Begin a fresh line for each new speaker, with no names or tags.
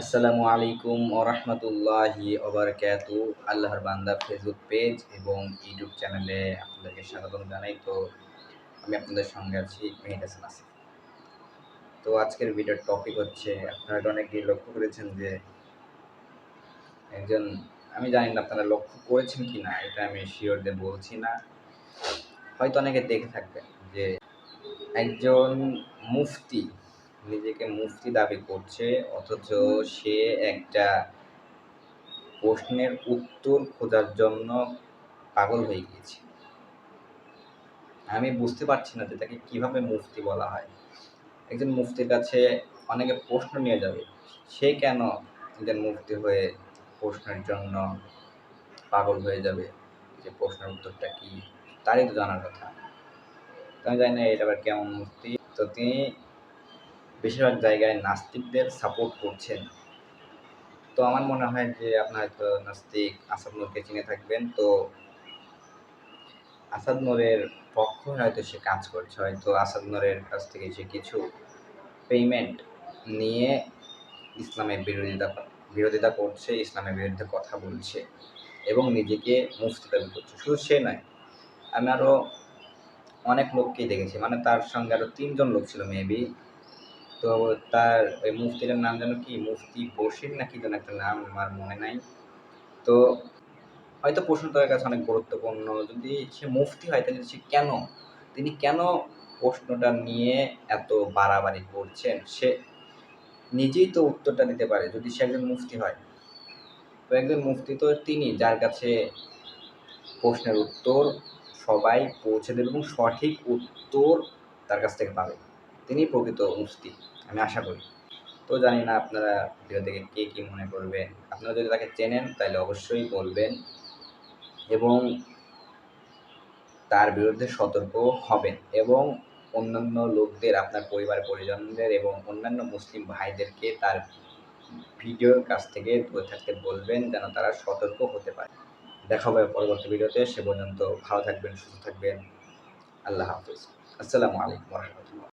আসসালামু আলাইকুম ওরহমতুল্লাহি ওবারকাতু। আল্লাহর বান্দা ফেসবুক পেজ এবং ইউটিউব চ্যানেলে আপনাদেরকে স্বাগতম জানাই। তো আমি আপনাদের সঙ্গে আছি মেহেদ হাসান আসিফ। তো আজকের ভিডিওর টপিক হচ্ছে, আপনারা হয়তো অনেকেই লক্ষ্য করেছেন যে একজন, আমি জানি না আপনারা লক্ষ্য করেছেন কি না, এটা আমি শিওর দিয়ে বলছি না, হয়তো অনেকে দেখে থাকবেন যে একজন মুফতি নিজেকে মুফতি দাবি করছে, অথচ সে একটা প্রশ্নের উত্তর খোঁজার জন্য পাগল হয়ে গিয়েছি। আমি বুঝতে পারছি না যে তাকে কিভাবে মুফতি বলা হয়। একজন মুফতির কাছে অনেকে প্রশ্ন নিয়ে যাবে, সে কেন একজন মুফতি হয়ে প্রশ্নের জন্য পাগল হয়ে যাবে? যে প্রশ্নের উত্তরটা কি, তারই তো জানার কথা। তো আমি জানি না এটা আবার কেমন মুফতি। তো তিনি বেশিরভাগ জায়গায় নাস্তিকদের সাপোর্ট করছেন। তো আমার মনে হয় যে আপনার হয়তো নাস্তিক আসাদ নূরকে চিনে থাকবেন। তো আসাদ নূরের পক্ষে হয়তো সে কাজ করছে, হয়তো আসাদ নূরের কাছ থেকে সে কিছু পেমেন্ট নিয়ে ইসলামের বিরোধিতা করছে, ইসলামের বিরুদ্ধে কথা বলছে এবং নিজেকে মুফতি দাবি করছে। শুধু সে নয়, আমি আরও অনেক লোককেই দেখেছি, মানে তার সঙ্গে আরও ৩ জন লোক ছিল মেবি। তো তার ওই মুফতিটার নাম যেন কি, মুফতি বশির না কি যেন একটা নাম, আমার মনে নাই। তো হয়তো প্রশ্ন তার কাছে অনেক গুরুত্বপূর্ণ। যদি সে মুফতি হয় তাহলে তিনি কেন প্রশ্নটা নিয়ে এত বাড়াবাড়ি করছেন? সে নিজেই তো উত্তরটা দিতে পারে যদি সে একজন মুফতি হয়। তো একজন মুফতি তো তিনি, যার কাছে প্রশ্নের উত্তর সবাই পৌঁছে দেবে এবং সঠিক উত্তর তার কাছ থেকে পাবে। তিনিই প্রকৃত মুফতি, আমি আশা করি। তো জানি না আপনারা ভিডিও দেখে কে কী মনে করবেন। আপনারা যদি তাকে চেনেন তাহলে অবশ্যই বলবেন এবং তার বিরুদ্ধে সতর্ক হবেন এবং অন্যান্য লোকদের, আপনার পরিবার পরিজনদের এবং অন্যান্য মুসলিম ভাইদেরকে তার ভিডিওর কাছ থেকে দূরে থাকতে বলবেন, যেন তারা সতর্ক হতে পারে। দেখা হবে পরবর্তী ভিডিওতে। সে পর্যন্ত ভালো থাকবেন, সুস্থ থাকবেন। আল্লাহ হাফিজ। আসসালামু আলাইকুম ওয়া রাহমাতুল্লাহ।